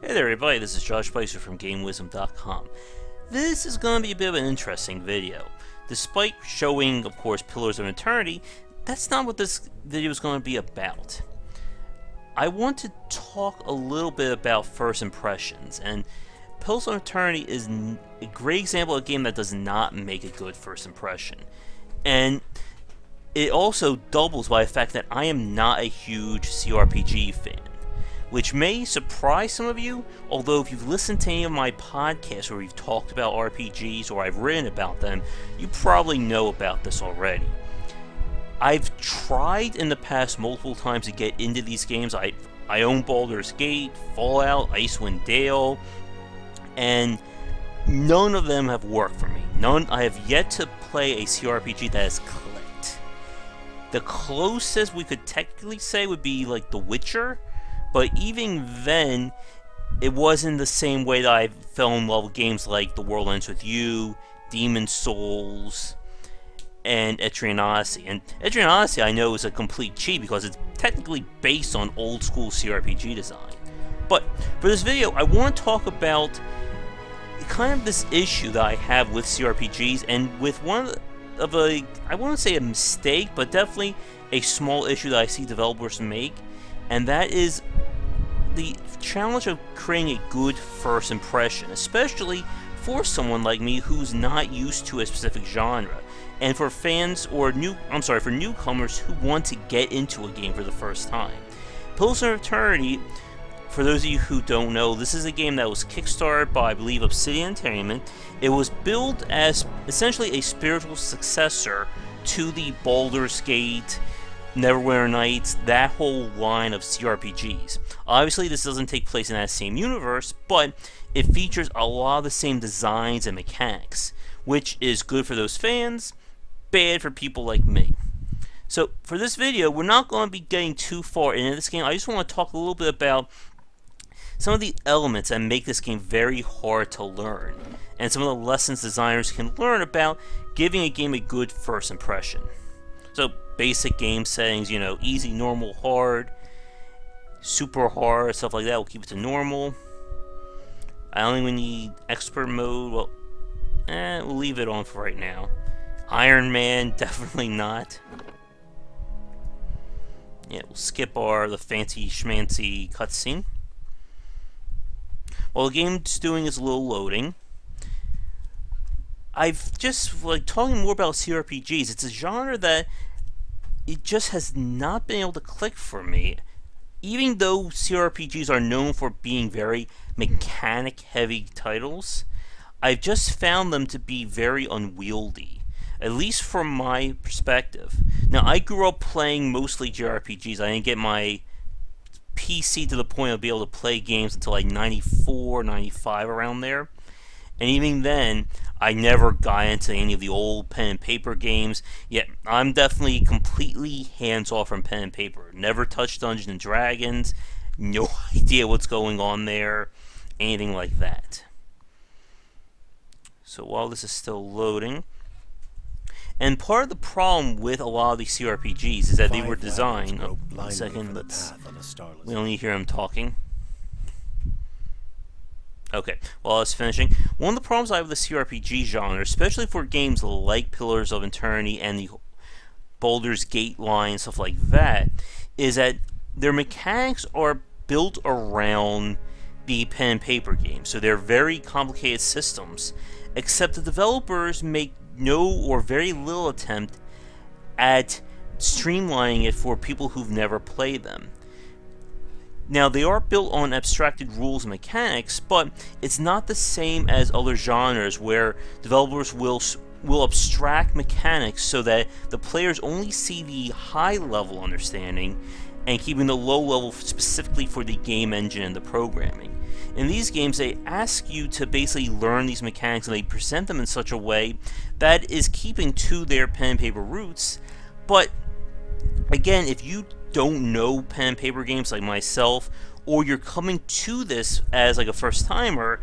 Hey there everybody, this is Josh Spicer from GameWisdom.com. This is going to be a bit of an interesting video. Despite showing, of course, Pillars of Eternity, that's not what this video is going to be about. I want to talk a little bit about first impressions, and Pillars of Eternity is a great example of a game that does not make a good first impression. And it also doubles by the fact that I am not a huge CRPG fan, which may surprise some of you, although if you've listened to any of my podcasts where we've talked about RPGs or I've written about them, you probably know about this already. I've tried in the past multiple times to get into these games. I own Baldur's Gate, Fallout, Icewind Dale, and none of them have worked for me. I have yet to play a CRPG that has clicked. The closest we could technically say would be like The Witcher, but even then, it wasn't the same way that I fell in love with games like The World Ends With You, Demon's Souls, and Etrian Odyssey. And Etrian Odyssey I know is a complete cheat because it's technically based on old school CRPG design. But for this video, I want to talk about kind of this issue that I have with CRPGs, and with one of a, I won't say a mistake, but definitely a small issue that I see developers make, and that is the challenge of creating a good first impression, especially for someone like me who's not used to a specific genre, and for fans or for newcomers who want to get into a game for the first time. Pillars of Eternity, for those of you who don't know, this is a game that was kickstarted by, I believe, Obsidian Entertainment. It was billed as essentially a spiritual successor to the Baldur's Gate, Neverwinter Nights, that whole line of CRPGs. Obviously, this doesn't take place in that same universe, but it features a lot of the same designs and mechanics, which is good for those fans, bad for people like me. So, for this video, we're not going to be getting too far into this game. I just want to talk a little bit about some of the elements that make this game very hard to learn, and some of the lessons designers can learn about giving a game a good first impression. So, basic game settings, easy, normal, hard, super hard, stuff like that. We'll keep it to normal. I only we need expert mode. Well, we'll leave it on for right now. Iron Man, definitely not. Yeah, we'll skip the fancy schmancy cutscene. While the game's doing its little loading, I've just, talking more about CRPGs, it's a genre that it just has not been able to click for me. Even though CRPGs are known for being very mechanic-heavy titles, I've just found them to be very unwieldy, at least from my perspective. Now, I grew up playing mostly JRPGs. I didn't get my PC to the point of being able to play games until like 94, 95, around there. And even then, I never got into any of the old pen and paper games. Yet, I'm definitely completely hands-off from pen and paper. Never touched Dungeons & Dragons. No idea what's going on there. Anything like that. So while this is still loading, and part of the problem with a lot of these CRPGs is that they were designed. Oh, 1 second, we only hear him talking. Okay, while I was finishing, one of the problems I have with the CRPG genre, especially for games like Pillars of Eternity and the Baldur's Gate line, stuff like that, is that their mechanics are built around the pen and paper games. So they're very complicated systems, except the developers make no or very little attempt at streamlining it for people who've never played them. Now, they are built on abstracted rules and mechanics, but it's not the same as other genres where developers will abstract mechanics so that the players only see the high-level understanding and keeping the low level specifically for the game engine and the programming. In these games, they ask you to basically learn these mechanics, and they present them in such a way that is keeping to their pen and paper roots. But again, if you don't know pen and paper games like myself, or you're coming to this as like a first timer,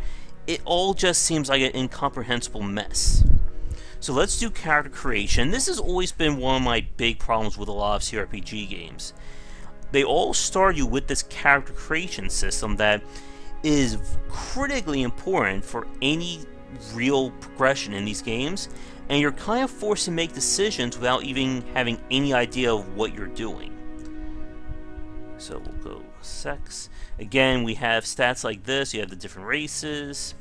it all just seems like an incomprehensible mess. So let's do character creation. This has always been one of my big problems with a lot of CRPG games. They all start you with this character creation system that is critically important for any real progression in these games, and you're kind of forced to make decisions without even having any idea of what you're doing. So we'll go sex. Again, we have stats like this. You have the different races.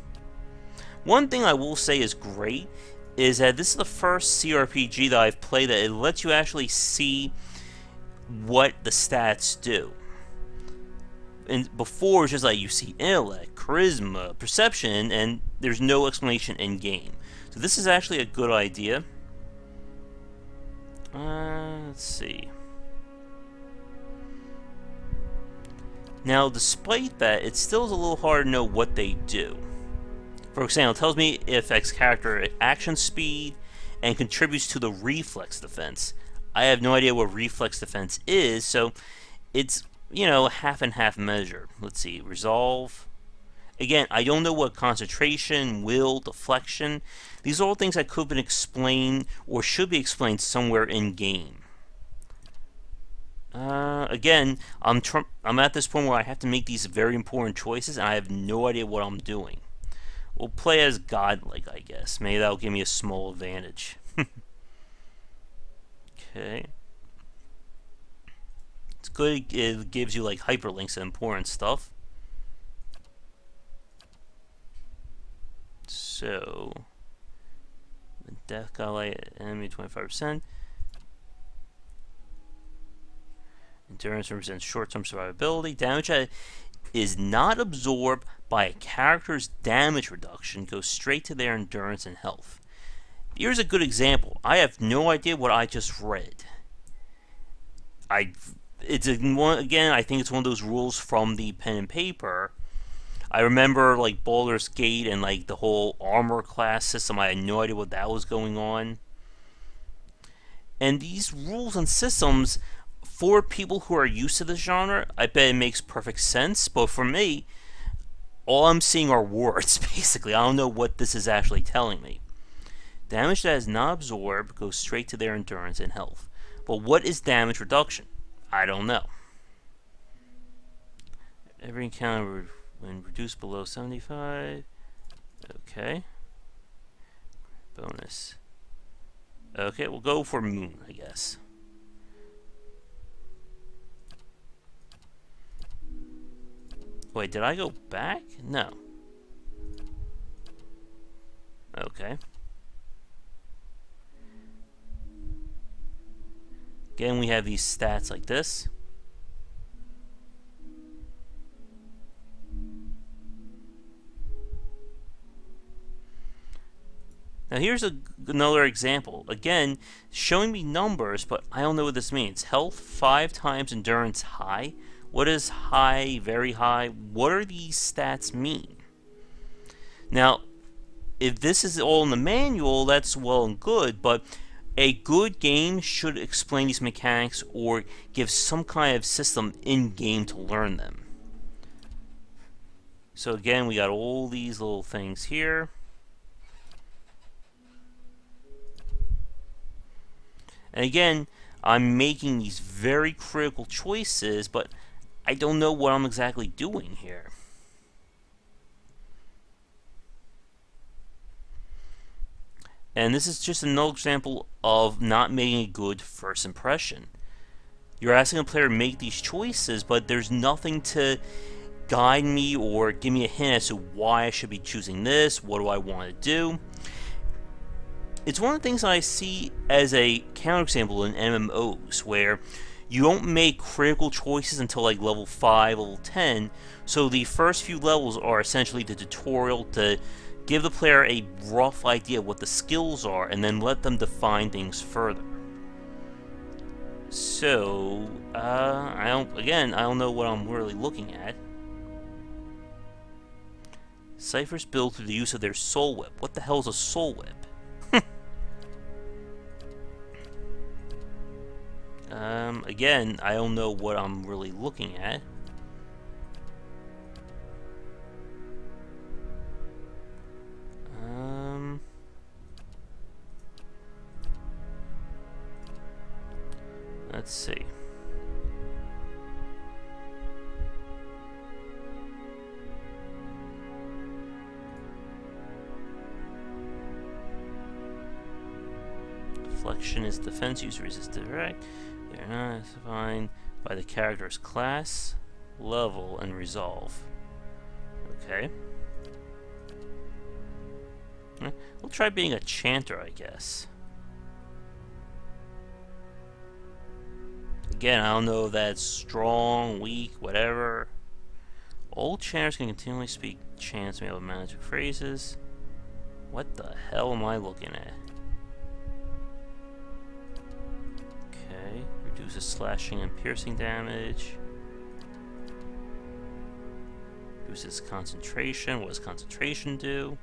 One thing I will say is great is that this is the first CRPG that I've played that it lets you actually see what the stats do. And before, it's just like you see intellect, charisma, perception, and there's no explanation in game. So this is actually a good idea. Let's see. Now, despite that, it still is a little hard to know what they do. For example, it tells me it affects character action speed and contributes to the reflex defense. I have no idea what reflex defense is, so it's, you know, half and half measure. Let's see, resolve. Again, I don't know what concentration, will, deflection. These are all things that could have been explained or should be explained somewhere in game. Again, I'm at this point where I have to make these very important choices, and I have no idea what I'm doing. We'll play as godlike, I guess. Maybe that'll give me a small advantage. Okay. It's good. It gives you like hyperlinks and important stuff. So, death godlike enemy 25%. Endurance represents short-term survivability. Damage that is not absorbed by a character's damage reduction goes straight to their endurance and health. Here's a good example. I have no idea what I just read. Again, I think it's one of those rules from the pen and paper. I remember like Baldur's Gate and like the whole armor class system. I had no idea what that was going on. And these rules and systems, for people who are used to this genre, I bet it makes perfect sense. But for me, all I'm seeing are words, basically. I don't know what this is actually telling me. Damage that is not absorbed goes straight to their endurance and health. But what is damage reduction? I don't know. Every encounter when reduced below 75. Okay. Bonus. Okay, we'll go for moon, I guess. Wait, did I go back? No. Okay. Again, we have these stats like this. Now here's another example. Again, showing me numbers, but I don't know what this means. Health 5 times endurance high. What is high, very high? What do these stats mean? Now, if this is all in the manual, that's well and good, but a good game should explain these mechanics or give some kind of system in-game to learn them. So again, we got all these little things here. And again, I'm making these very critical choices, but I don't know what I'm exactly doing here. And this is just another example of not making a good first impression. You're asking a player to make these choices, but there's nothing to guide me or give me a hint as to why I should be choosing this, what do I want to do. It's one of the things that I see as a counterexample in MMOs, where you don't make critical choices until like level 5, level 10, so the first few levels are essentially the tutorial to give the player a rough idea of what the skills are, and then let them define things further. So, I don't know what I'm really looking at. Ciphers build through the use of their soul whip. What the hell is a soul whip? Again, I don't know what I'm really looking at. Let's see. Deflection is defense. User resist direct. They are not defined by the character's class, level, and resolve. Okay. We'll try being a chanter, I guess. Again, I don't know if that's strong, weak, whatever. Old chanters can continually speak chants made with magic phrases. What the hell am I looking at? Okay, reduces slashing and piercing damage. Reduces concentration. What does concentration do?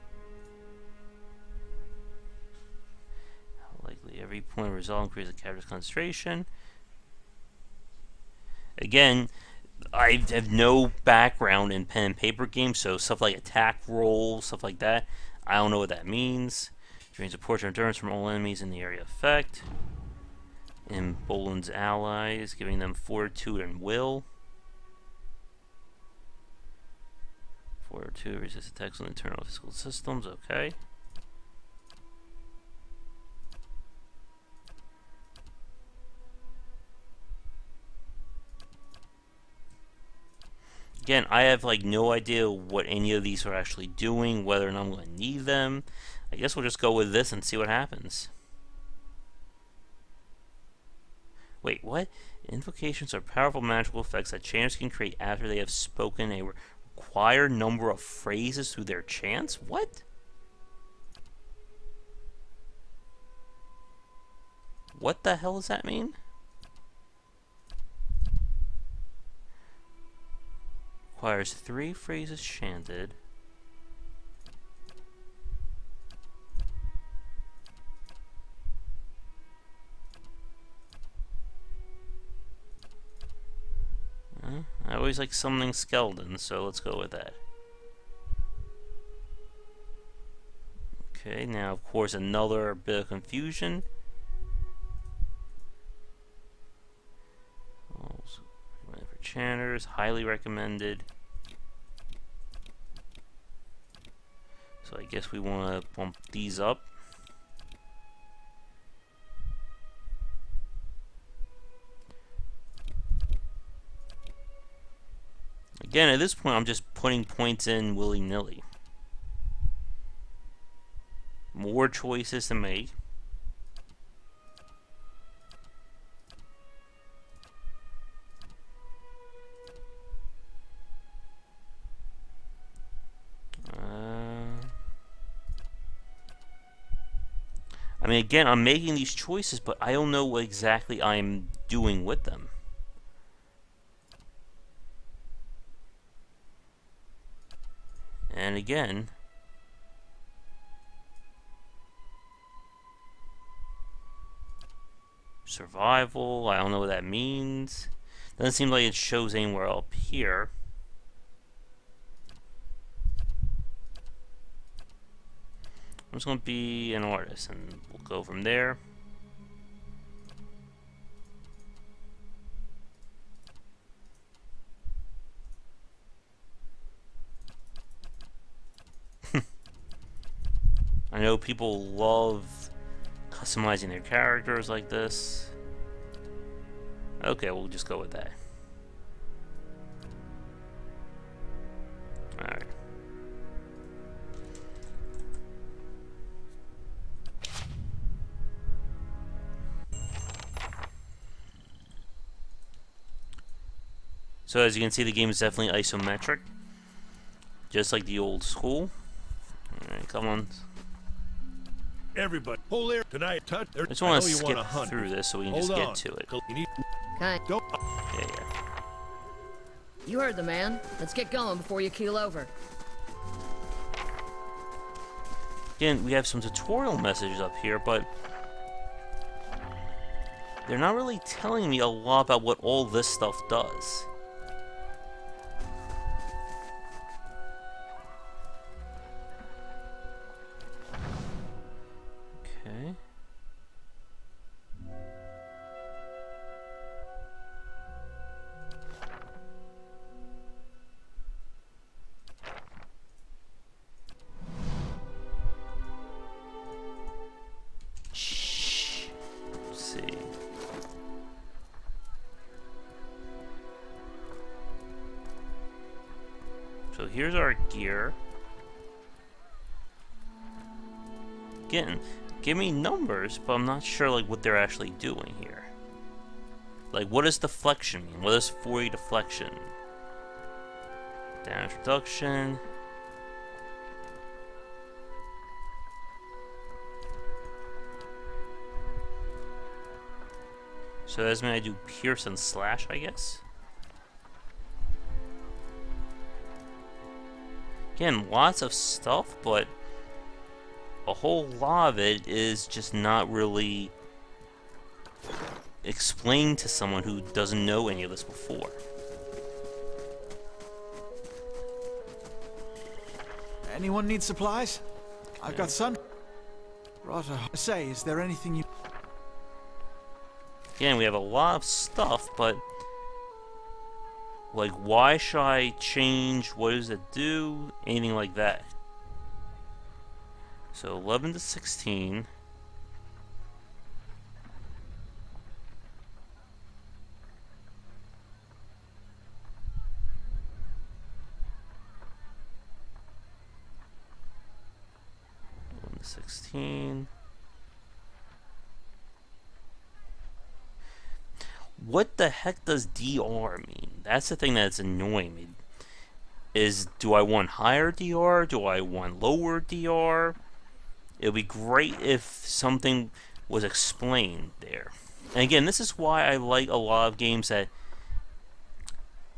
How likely every point of resolve increases the character's concentration. Again, I have no background in pen and paper games, so stuff like attack rolls, stuff like that, I don't know what that means. Drains a portion of endurance from all enemies in the area of effect. Emboldens allies, giving them fortitude and will. Fortitude resists attacks on internal physical systems, okay. Again, I have like no idea what any of these are actually doing, whether or not I'm going to need them. I guess we'll just go with this and see what happens. Wait, what? Invocations are powerful magical effects that chanters can create after they have spoken a required number of phrases through their chants? What? What the hell does that mean? Requires 3 phrases chanted. I always like summoning skeletons, so let's go with that. Okay, now of course another bit of confusion. For chanters, highly recommended. So I guess we want to bump these up. Again, at this point, I'm just putting points in willy-nilly. More choices to make. I mean, again, I'm making these choices, but I don't know what exactly I'm doing with them. And again, survival, I don't know what that means. Doesn't seem like it shows anywhere up here. I'm just going to be an artist, and we'll go from there. I know people love customizing their characters like this. Okay, we'll just go with that. Alright. So as you can see, the game is definitely isometric, just like the old school. Alright, come on. Everybody, hold there tonight. Touch. I just want to skip through this so we can just get to it. Kind. Yeah. You heard the man. Let's get going before you keel over. Again, we have some tutorial messages up here, but they're not really telling me a lot about what all this stuff does. Okay. So here's our gear. Again, give me numbers, but I'm not sure like what they're actually doing here. Like, what does deflection mean? What does 40 deflection? Damage reduction. So that's mean I do pierce and slash, I guess. Again, lots of stuff, but a whole lot of it is just not really explained to someone who doesn't know any of this before. Anyone need supplies? I've got some. Roger. Say, is there anything you... Again, we have a lot of stuff, but like, why should I change? What does it do? Anything like that. So 11 to 16. To 16. What the heck does DR mean? That's the thing that's annoying me. Do I want higher DR? Do I want lower DR? It would be great if something was explained there. And again, this is why I like a lot of games that...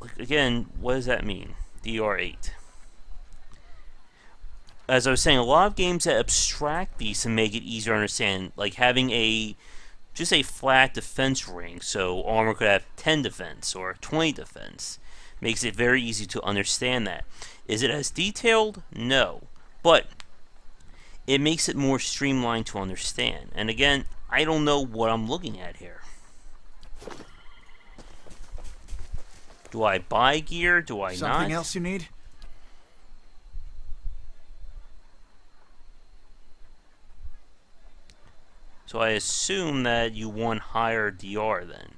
Like, again, what does that mean? DR8. As I was saying, a lot of games that abstract these to make it easier to understand, like having just a flat defense ring, so armor could have 10 defense or 20 defense. Makes it very easy to understand that. Is it as detailed? No. But it makes it more streamlined to understand. And again, I don't know what I'm looking at here. Do I buy gear? Do I not? Something else you need? So I assume that you want higher DR then.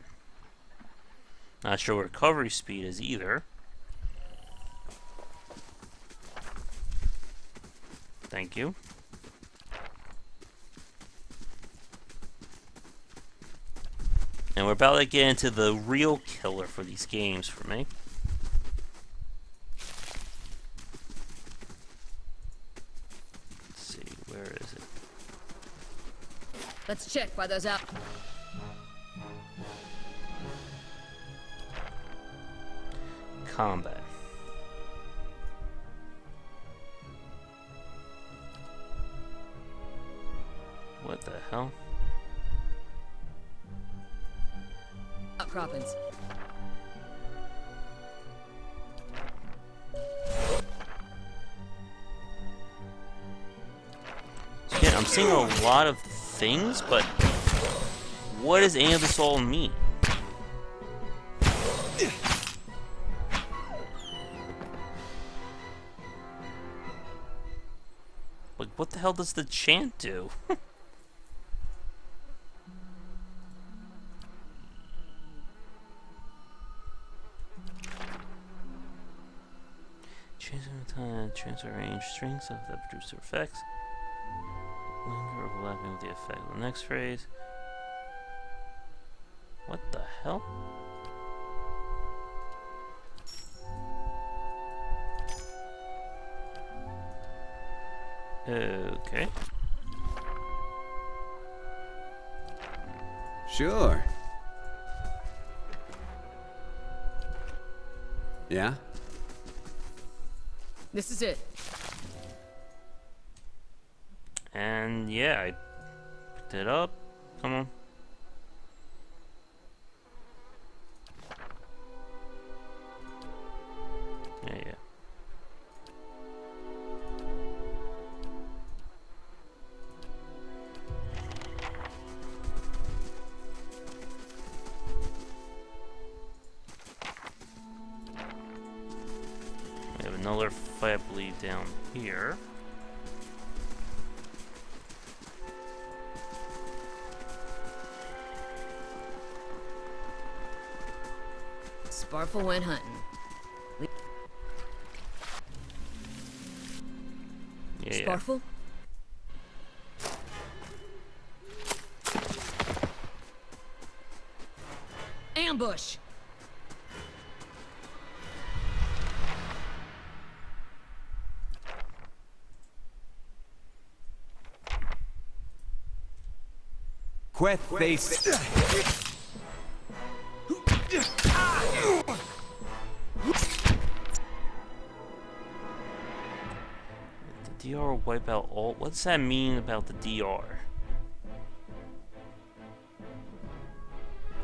Not sure what recovery speed is either. Thank you. And we're about to get into the real killer for these games for me. Let's see, where is it? Let's check by those out. Combat. What the hell? Outcroppings. Again, I'm seeing a lot of things, but what does any of this all mean? Like, what the hell does the chant do? Transfer range strings of the producer effects. Linger overlapping with the effect of the next phrase. What the hell? Okay. Sure. Yeah? This is it. And yeah, I picked it up. Come on. Yeah. We have another fight, I believe, down here. Sparfle went hunting. Yeah. Sparful? Ambush! Queth face. The DR wipe out all. What does that mean about the DR?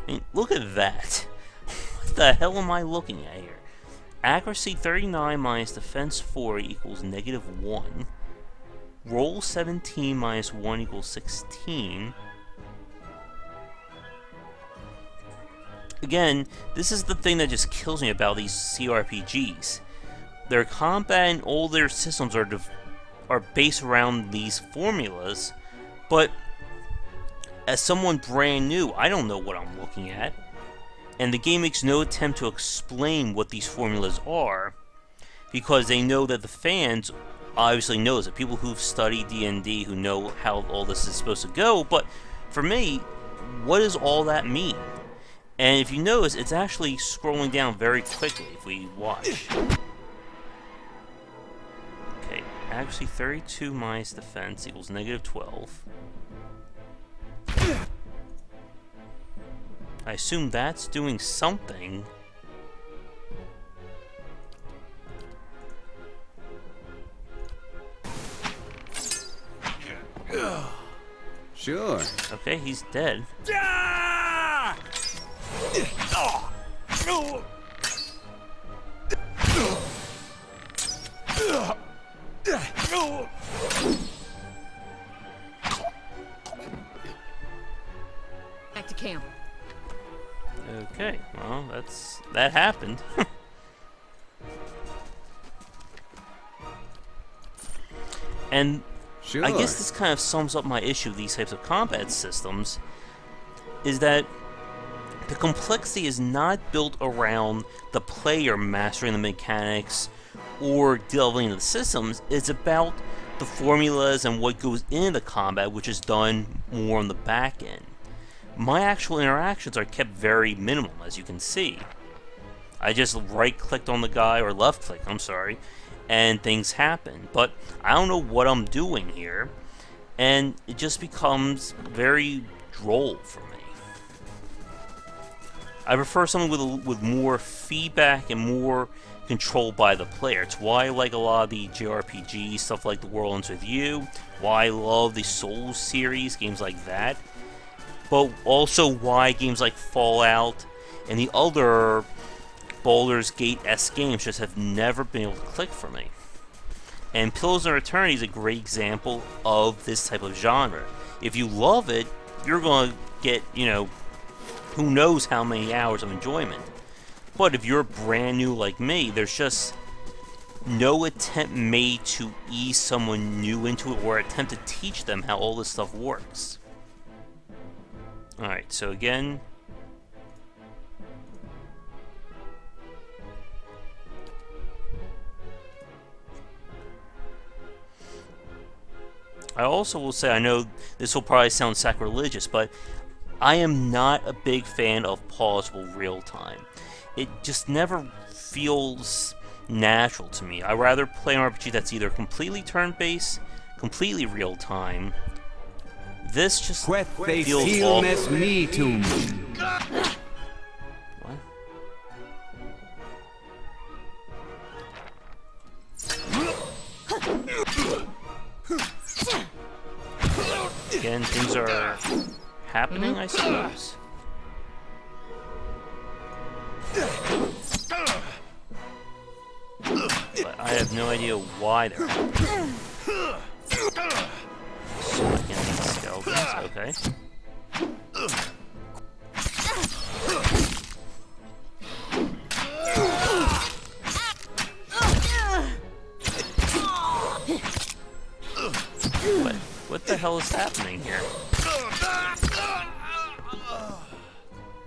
I mean, look at that. What the hell am I looking at here? Accuracy 39 minus defense 4 equals -1. Roll 17 minus 1 equals 16. Again, this is the thing that just kills me about these CRPGs. Their combat and all their systems are based around these formulas, but as someone brand new, I don't know what I'm looking at, and the game makes no attempt to explain what these formulas are, because they know that the fans obviously knows it. People who've studied D&D who know how all this is supposed to go, but for me, what does all that mean? And if you notice, it's actually scrolling down very quickly if we watch. Okay, actually 32 minus defense equals -12. I assume that's doing something. Sure. Okay, he's dead. Back to camp. Okay, well, that happened. And Sure. I guess this kind of sums up my issue with these types of combat systems, is that the complexity is not built around the player mastering the mechanics or delving into the systems. It's about the formulas and what goes into the combat, which is done more on the back end. My actual interactions are kept very minimal, as you can see. I just right-clicked on the guy, or left-click, I'm sorry, and things happen. But I don't know what I'm doing here, and it just becomes very droll for me. I prefer something with more feedback and more control by the player. It's why I like a lot of the JRPG stuff like The World Ends With You, why I love the Souls series, games like that, but also why games like Fallout and the other Baldur's Gate-esque games just have never been able to click for me. And Pillars of Eternity is a great example of this type of genre. If you love it, you're going to get, who knows how many hours of enjoyment. But if you're brand new like me, there's just no attempt made to ease someone new into it or attempt to teach them how all this stuff works. Alright, so again, I also will say, I know this will probably sound sacrilegious, but I am not a big fan of pausable real-time. It just never feels natural to me. I'd rather play an RPG that's either completely turn-based, completely real-time. This just feels awful. Me to What? Again, things are happening, I suppose. But I have no idea why they're happening. Smack in these skeletons, okay. What the hell is happening here?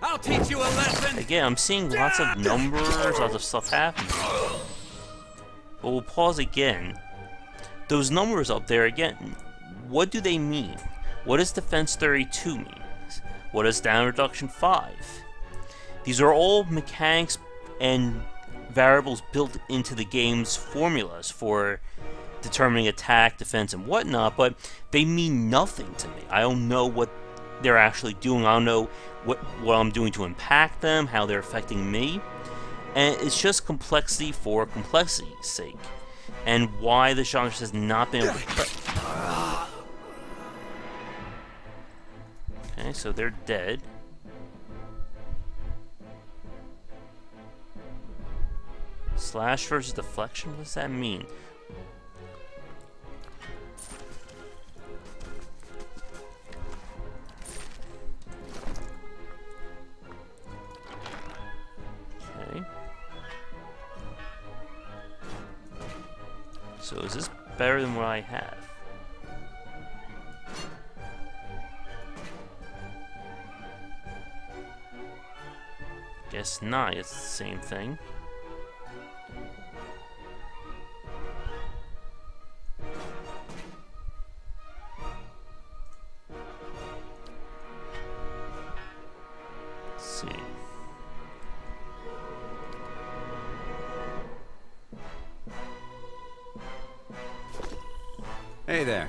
I'll teach you a lesson. Again, I'm seeing lots of numbers, lots of stuff happening. But we'll pause again. those numbers up there again, what do they mean? What does Defense 32 mean? What is Down Reduction 5? These are all mechanics and variables built into the game's formulas for determining attack, defense, and whatnot, but they mean nothing to me. I don't know what they're actually doing. I don't know what I'm doing to impact them, how they're affecting me. And it's just complexity for complexity's sake. And why the genre has not been able to... Okay, so they're dead. Slash versus deflection? What does that mean? Okay. So is this better than what I have? Guess not, it's the same thing. Let's see. Hey there.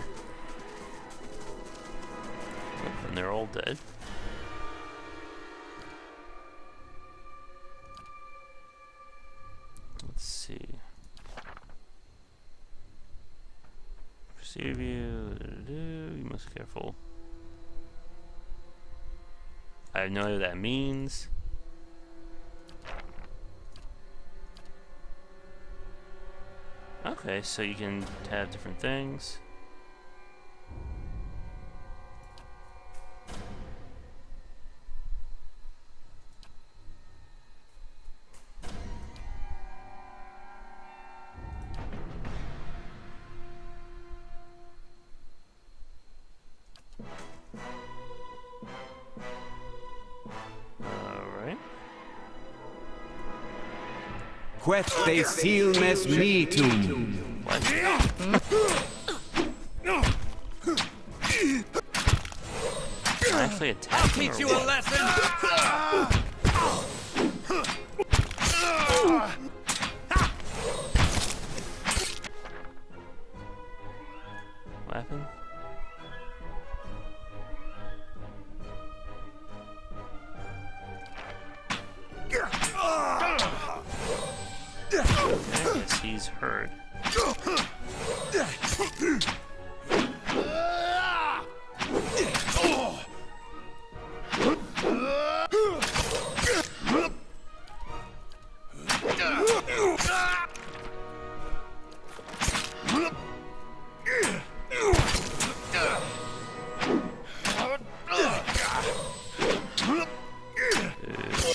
Oh, and they're all dead. Let's see. Proceed view. You must be careful. I have no idea what that means. Okay, so you can have different things. Alright. Quet they silmes metum. Actually attacking Teach you or a what? lesson. What happened? Okay, I guess he's hurt.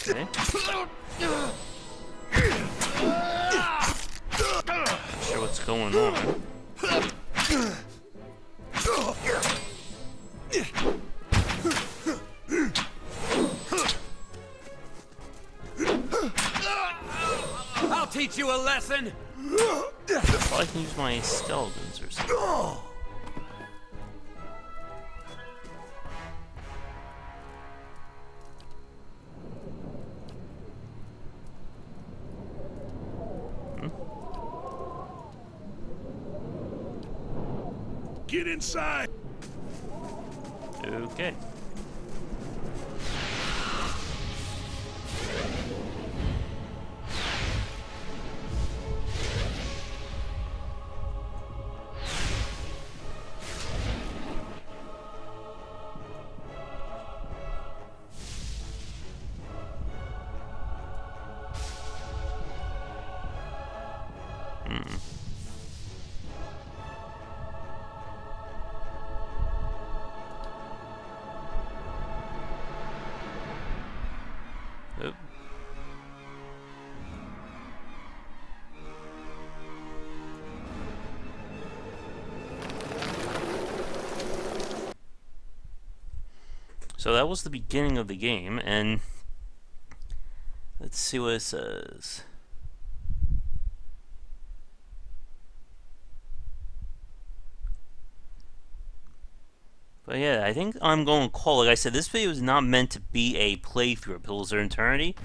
Okay. Not sure what's going on. I'll teach you a lesson. Well, I can use my skeletons or something. Get inside! Okay. Oop. So that was the beginning of the game, and let's see what it says. But yeah, I think I'm going to call. Like I said, this video is not meant to be a playthrough of Pillars of Eternity.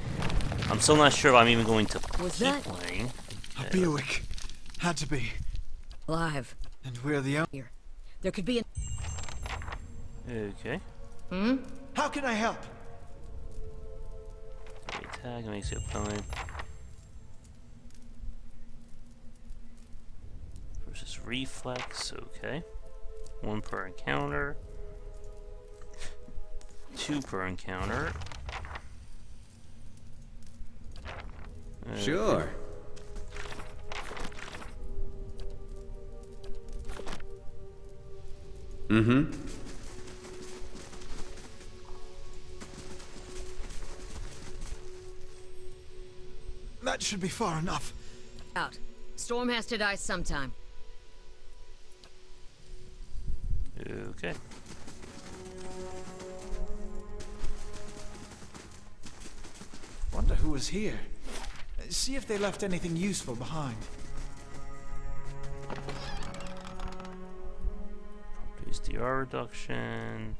I'm still not sure if I'm even going to Was keep that- playing. A Buick. Had to be. Alive. And we're the only... Here. There could be an... Okay. How can I help? Attack makes you opponent. Versus reflex, okay. 1 per encounter. 2 per encounter. Sure. Mm-hmm. That should be far enough. Out. Storm has to die sometime. Okay. Wonder who was here. See if they left anything useful behind. Properties DR reduction.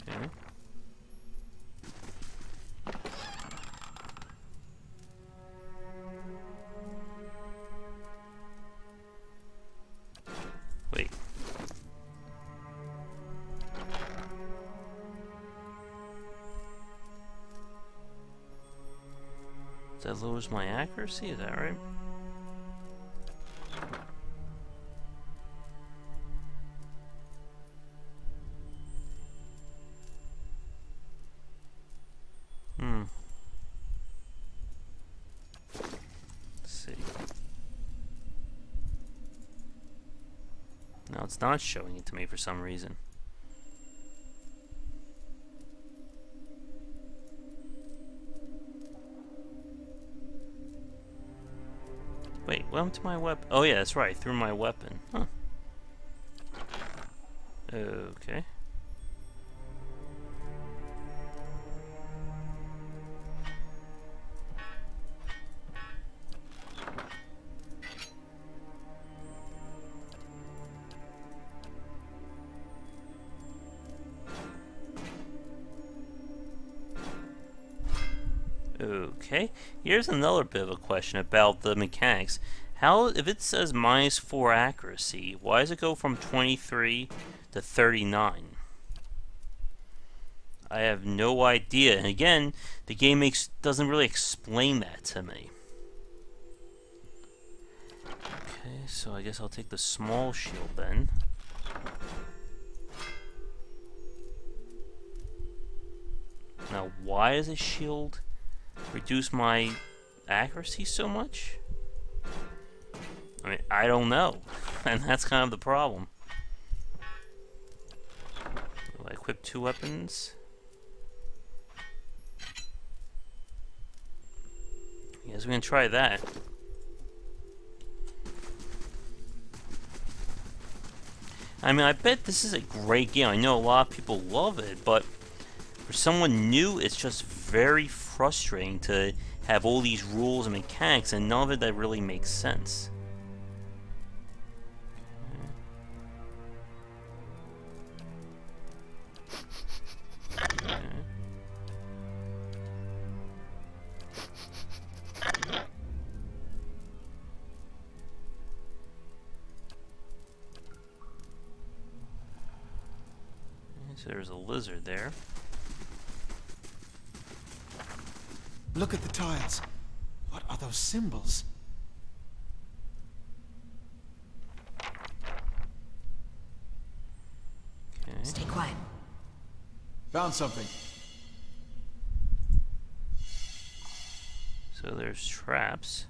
Okay. Wait. That lowers my accuracy, is that right? Let's see. No, it's not showing it to me for some reason. Wait, what happened to my weapon? Oh yeah, that's right, I threw my weapon. Huh. Okay. Okay, here's another bit of a question about the mechanics. How, if it says -4 accuracy, why does it go from 23 to 39? I have no idea. And again, the game doesn't really explain that to me. Okay, so I guess I'll take the small shield then. Now, why does a shield reduce my accuracy so much? I mean, I don't know. And that's kind of the problem. Will I equip 2 weapons? Yes, we're gonna try that. I mean, I bet this is a great game. I know a lot of people love it, but for someone new, it's just very frustrating to have all these rules and mechanics and none of it that really makes sense. Okay. So there's a lizard there. Look at the tiles. What are those symbols? Okay. Stay quiet. Found something. So there's traps.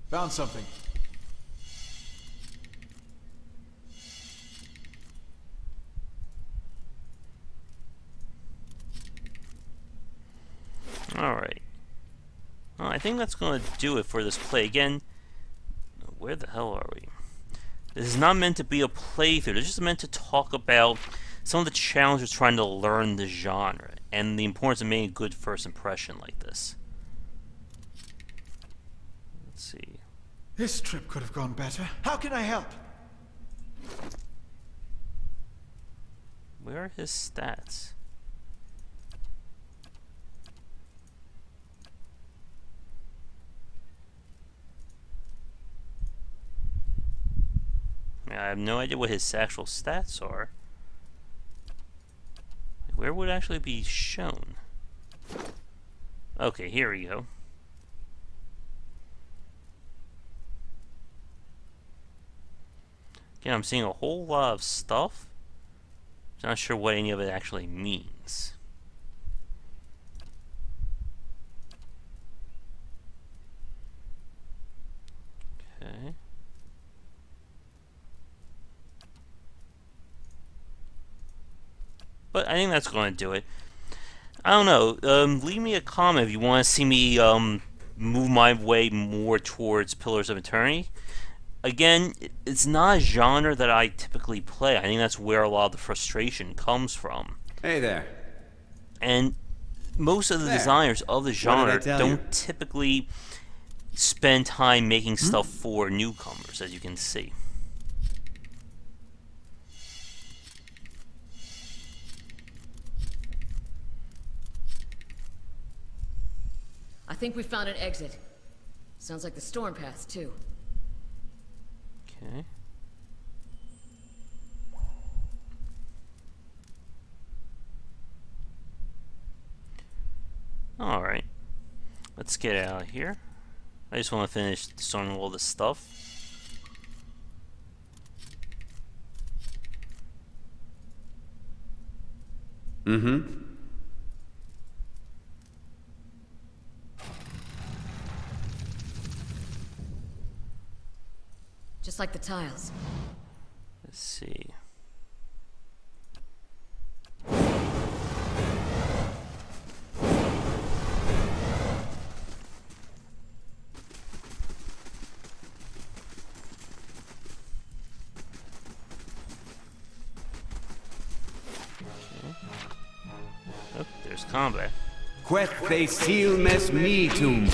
Found something. think that's going to do it for this play. Again, where the hell are we? This is not meant to be a playthrough. It's just meant to talk about some of the challenges trying to learn the genre and the importance of making a good first impression like this. Let's see. This trip could have gone better. How can I help? Where are his stats? I have no idea what his actual stats are. Where would it actually be shown? Okay, here we go. Again, I'm seeing a whole lot of stuff. I'm not sure what any of it actually means. Okay. But I think that's going to do it. I don't know. Leave me a comment if you want to see me move my way more towards Pillars of Eternity. Again, it's not a genre that I typically play. I think that's where a lot of the frustration comes from. Hey there. And most of the designers of the genre don't typically spend time making stuff for newcomers, as you can see. I think we found an exit. Sounds like the storm path, too. Okay. Alright. Let's get out of here. I just want to finish sorting all this stuff. Mm-hmm. Just like the tiles. Let's see. Oh, there's combat. Quet they seal mes metum.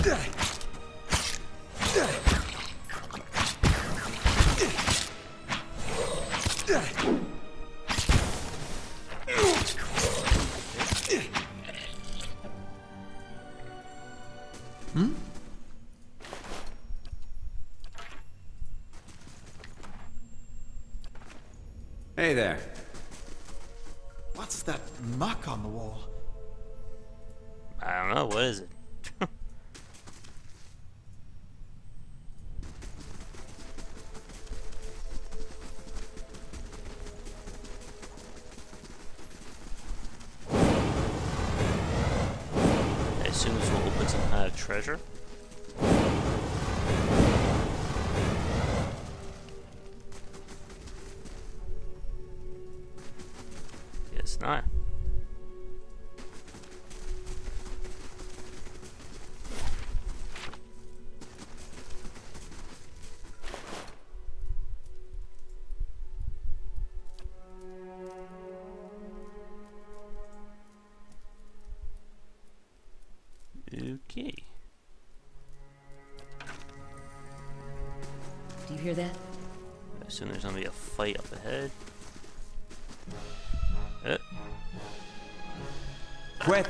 Hey there. What's that muck on the wall? I don't know, what is it? I assume this will open some kind of treasure. Guess not. Okay. Do you hear that? I assume there's gonna be a fight up ahead. Quet.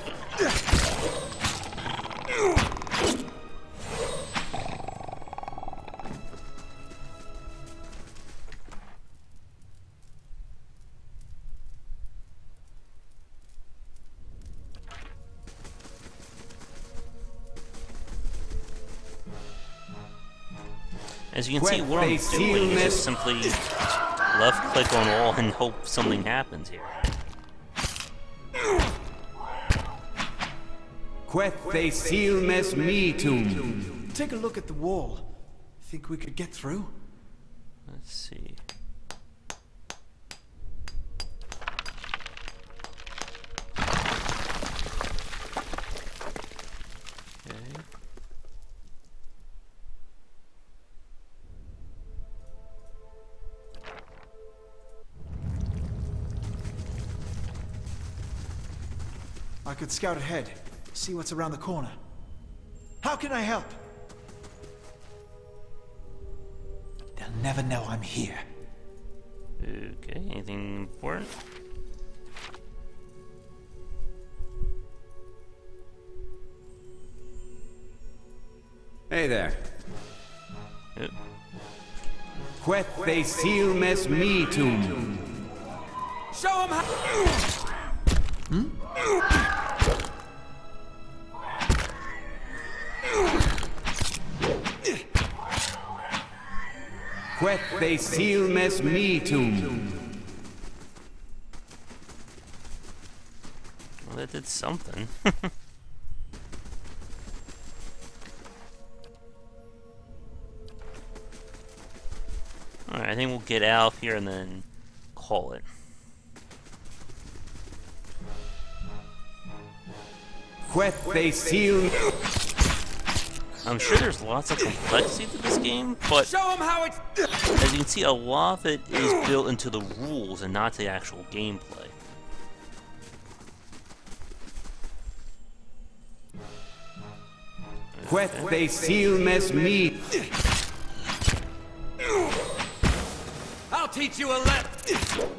As you can see, what I'm doing is just simply left click on all and hope something happens here. Quet they seal mes metum. Take a look at the wall. Think we could get through? Let's see. Okay. could scout ahead, see what's around the corner. How can I help? They'll never know I'm here. Okay, anything important? Hey there. Yep. Queth they seal mes metum. Show 'em how. Queth they seal mes metum. Well, that did something. Alright, I think we'll get out here and then call it. Queth they seal. I'm sure there's lots of complexity to this game, but Show 'em how it's. as you can see, a lot of it is built into the rules and not the actual gameplay. Queth they seal mes meat. I'll teach you a lesson.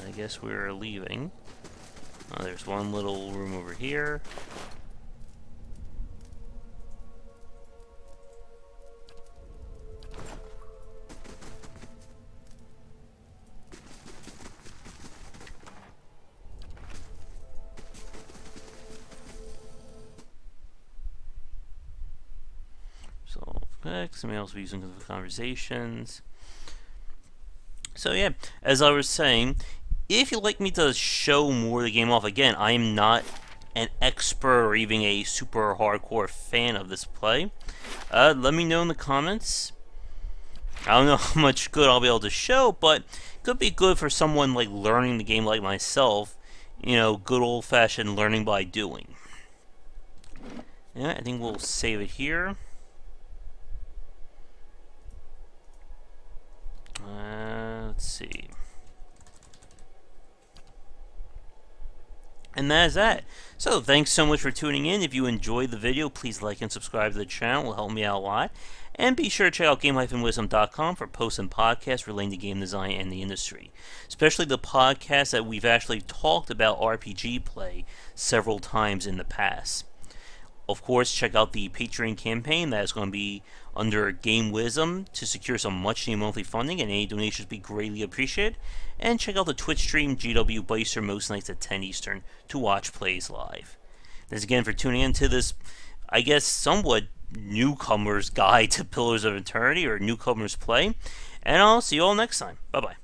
I guess we're leaving. There's one little room over here. So, somebody else will be using the conversations. So yeah, as I was saying, if you'd like me to show more of the game off, again, I am not an expert or even a super hardcore fan of this play. Let me know in the comments. I don't know how much good I'll be able to show, but it could be good for someone like learning the game like myself. You know, good old-fashioned learning by doing. Yeah, I think we'll save it here. Let's see. And that is that. So, thanks so much for tuning in. If you enjoyed the video, please like and subscribe to the channel. It will help me out a lot. And be sure to check out game-wisdom.com for posts and podcasts relating to game design and the industry. Especially the podcasts that we've actually talked about RPG play several times in the past. Of course, check out the Patreon campaign that is going to be under Game Wisdom to secure some much-needed monthly funding, and any donations would be greatly appreciated. And check out the Twitch stream GW Beister most nights at 10 Eastern to watch plays live. Thanks again for tuning in to this, I guess, somewhat newcomer's guide to Pillars of Eternity, or newcomer's play. And I'll see you all next time. Bye-bye.